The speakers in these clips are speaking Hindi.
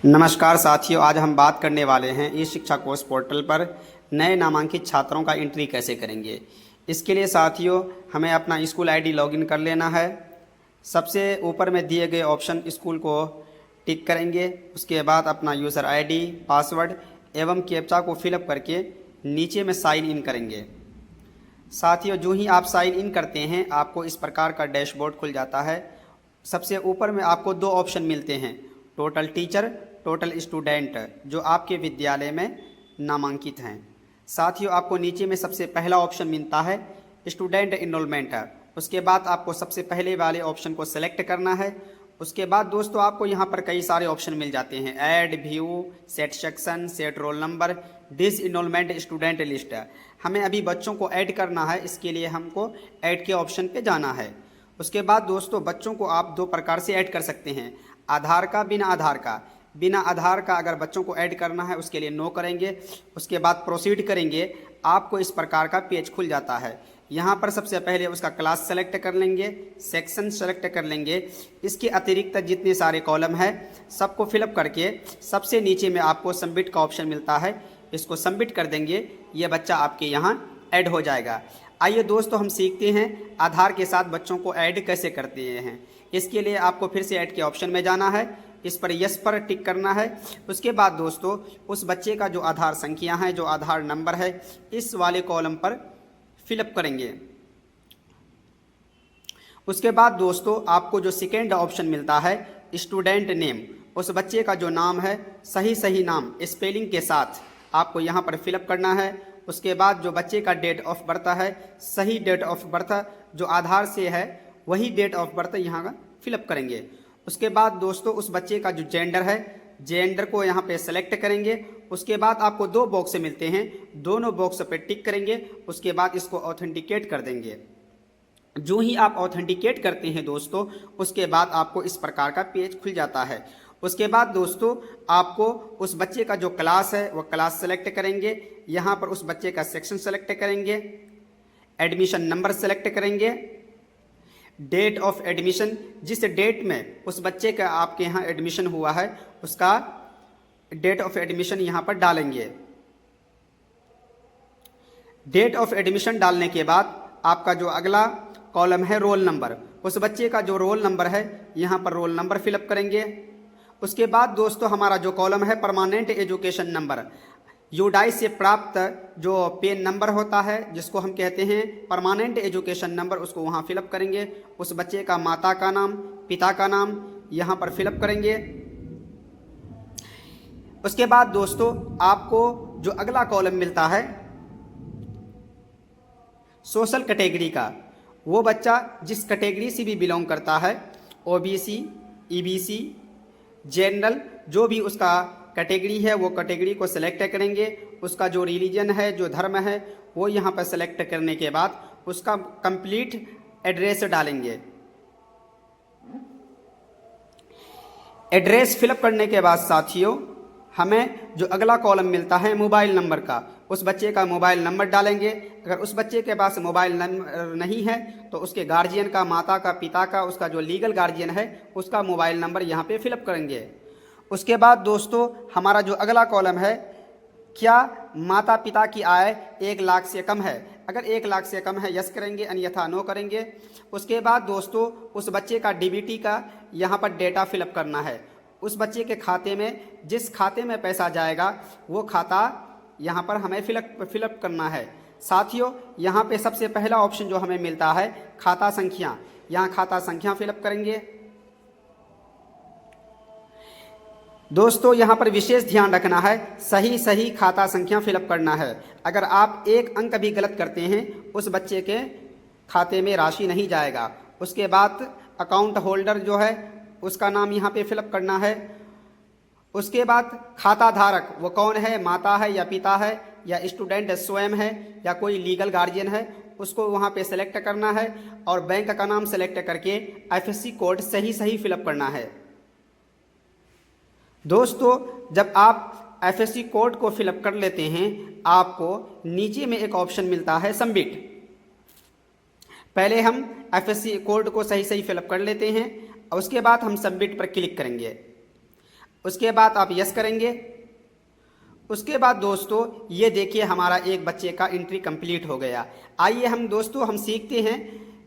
नमस्कार साथियों, आज हम बात करने वाले हैं ई शिक्षा कोर्स पोर्टल पर नए नामांकित छात्रों का एंट्री कैसे करेंगे। इसके लिए साथियों हमें अपना स्कूल आईडी लॉगिन कर लेना है। सबसे ऊपर में दिए गए ऑप्शन स्कूल को टिक करेंगे। उसके बाद अपना यूज़र आईडी, पासवर्ड एवं कैप्चा को फिलअप करके नीचे में साइन इन करेंगे। साथियों जो ही आप साइन इन करते हैं आपको इस प्रकार का डैशबोर्ड खुल जाता है। सबसे ऊपर में आपको दो ऑप्शन मिलते हैं, टोटल टीचर, टोटल स्टूडेंट, जो आपके विद्यालय में नामांकित हैं। साथियों आपको नीचे में सबसे पहला ऑप्शन मिलता है स्टूडेंट इनरोलमेंट। उसके बाद आपको सबसे पहले वाले ऑप्शन को सेलेक्ट करना है। उसके बाद दोस्तों आपको यहाँ पर कई सारे ऑप्शन मिल जाते हैं, add, view, set section, set roll number, disenrollment student list. हमें अभी बच्चों को ऐड करना है, इसके लिए हमको ऐड के ऑप्शन पे जाना है। उसके बाद दोस्तों बच्चों को आप दो प्रकार से ऐड कर सकते हैं, आधार का, बिना आधार का। बिना आधार का अगर बच्चों को ऐड करना है उसके लिए नो करेंगे। उसके बाद प्रोसीड करेंगे, आपको इस प्रकार का पेज खुल जाता है। यहाँ पर सबसे पहले उसका क्लास सेलेक्ट कर लेंगे, सेक्शन सेलेक्ट कर लेंगे। इसके अतिरिक्त जितने सारे कॉलम है सबको फिलअप करके सबसे नीचे में आपको सबमिट का ऑप्शन मिलता है, इसको सबमिट कर देंगे। ये बच्चा आपके यहाँ ऐड हो जाएगा। आइए दोस्तों हम सीखते हैं आधार के साथ बच्चों को ऐड कैसे करते हैं। इसके लिए आपको फिर से ऐड के ऑप्शन में जाना है, इस पर यस पर टिक करना है। उसके बाद दोस्तों उस बच्चे का जो आधार संख्या है, जो आधार नंबर है, इस वाले कॉलम पर फिलअप करेंगे। उसके बाद दोस्तों आपको जो सेकेंड ऑप्शन मिलता है स्टूडेंट नेम, उस बच्चे का जो नाम है सही नाम स्पेलिंग के साथ आपको यहाँ पर फिलअप करना है। उसके बाद जो बच्चे का डेट ऑफ बर्थ है, सही डेट ऑफ बर्थ जो आधार से है वही डेट ऑफ बर्थ यहाँ का फिलअप करेंगे। उसके बाद दोस्तों उस बच्चे का जो जेंडर है, जेंडर को यहाँ पे सेलेक्ट करेंगे। उसके बाद आपको दो बॉक्स मिलते हैं, दोनों बॉक्स पे टिक करेंगे। उसके बाद इसको ऑथेंटिकेट कर देंगे। जो ही आप ऑथेंटिकेट करते हैं दोस्तों उसके बाद आपको इस प्रकार का पेज खुल जाता है। उसके बाद दोस्तों आपको उस बच्चे का जो क्लास है वो क्लास सेलेक्ट करेंगे। यहाँ पर उस बच्चे का सेक्शन सेलेक्ट करेंगे, एडमिशन नंबर सेलेक्ट करेंगे, डेट ऑफ एडमिशन, जिस डेट में उस बच्चे का आपके यहाँ एडमिशन हुआ है उसका डेट ऑफ एडमिशन यहाँ पर डालेंगे। डेट ऑफ एडमिशन डालने के बाद आपका जो अगला कॉलम है रोल नंबर, उस बच्चे का जो रोल नंबर है यहाँ पर रोल नंबर फिलअप करेंगे। उसके बाद दोस्तों हमारा जो कॉलम है परमानेंट एजुकेशन नंबर, यूडाई से प्राप्त जो पेन नंबर होता है जिसको हम कहते हैं परमानेंट एजुकेशन नंबर, उसको वहाँ फिलअप करेंगे। उस बच्चे का माता का नाम, पिता का नाम यहाँ पर फिलअप करेंगे। उसके बाद दोस्तों आपको जो अगला कॉलम मिलता है सोशल कैटेगरी का, वो बच्चा जिस कैटेगरी से भी बिलोंग करता है, ओबीसी, ईबीसी, जनरल, जो भी उसका कैटेगरी है वो कैटेगरी को सिलेक्ट करेंगे। उसका जो रिलीजन है, जो धर्म है, वो यहाँ पर सेलेक्ट करने के बाद उसका कंप्लीट एड्रेस डालेंगे। एड्रेस फिलअप करने के बाद साथियों हमें जो अगला कॉलम मिलता है मोबाइल नंबर का, उस बच्चे का मोबाइल नंबर डालेंगे। अगर उस बच्चे के पास मोबाइल नंबर नहीं है तो उसके गार्जियन का, माता का, पिता का, उसका जो लीगल गार्जियन है उसका मोबाइल नंबर यहाँ पे फिलअप करेंगे। उसके बाद दोस्तों हमारा जो अगला कॉलम है, क्या माता पिता की आय 1 लाख से कम है, अगर 1 लाख से कम है यस करेंगे, अन्यथा नो करेंगे। उसके बाद दोस्तों उस बच्चे का डीबीटी का यहाँ पर डेटा फिलअप करना है। उस बच्चे के खाते में जिस खाते में पैसा जाएगा वो खाता यहाँ पर हमें फिलअप करना है। साथियों यहाँ पे सबसे पहला ऑप्शन जो हमें मिलता है खाता संख्या, यहाँ खाता संख्या फिलअप करेंगे। दोस्तों यहाँ पर विशेष ध्यान रखना है, सही खाता संख्या फिलअप करना है। अगर आप एक अंक भी गलत करते हैं उस बच्चे के खाते में राशि नहीं जाएगा। उसके बाद अकाउंट होल्डर जो है उसका नाम यहाँ पे फिलअप करना है। उसके बाद खाता धारक वो कौन है, माता है या पिता है या स्टूडेंट स्वयं है या कोई लीगल गार्जियन है, उसको वहाँ पे सेलेक्ट करना है। और बैंक का नाम सेलेक्ट करके आईएफएससी कोड सही फिलअप करना है। दोस्तों जब आप आईएफएससी कोड को फिलअप कर लेते हैं आपको नीचे में एक ऑप्शन मिलता है सबमिट। पहले हम आईएफएससी कोड को सही फिलअप कर लेते हैं और उसके बाद हम सबमिट पर क्लिक करेंगे। उसके बाद आप यस करेंगे। उसके बाद दोस्तों ये देखिए हमारा एक बच्चे का एंट्री कंप्लीट हो गया। आइए हम दोस्तों हम सीखते हैं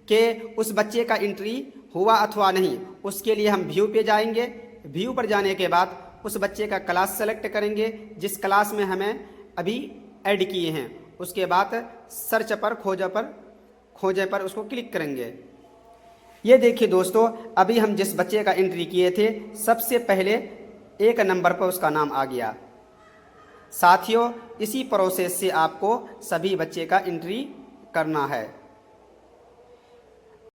कि उस बच्चे का एंट्री हुआ अथवा नहीं। उसके लिए हम व्यू पे जाएंगे। व्यू पर जाने के बाद उस बच्चे का क्लास सेलेक्ट करेंगे जिस क्लास में हमें अभी ऐड किए हैं। उसके बाद सर्च पर खोजे पर उसको क्लिक करेंगे। ये देखिए दोस्तों अभी हम जिस बच्चे का एंट्री किए थे सबसे पहले 1 नंबर पर उसका नाम आ गया। साथियों इसी प्रोसेस से आपको सभी बच्चे का एंट्री करना है।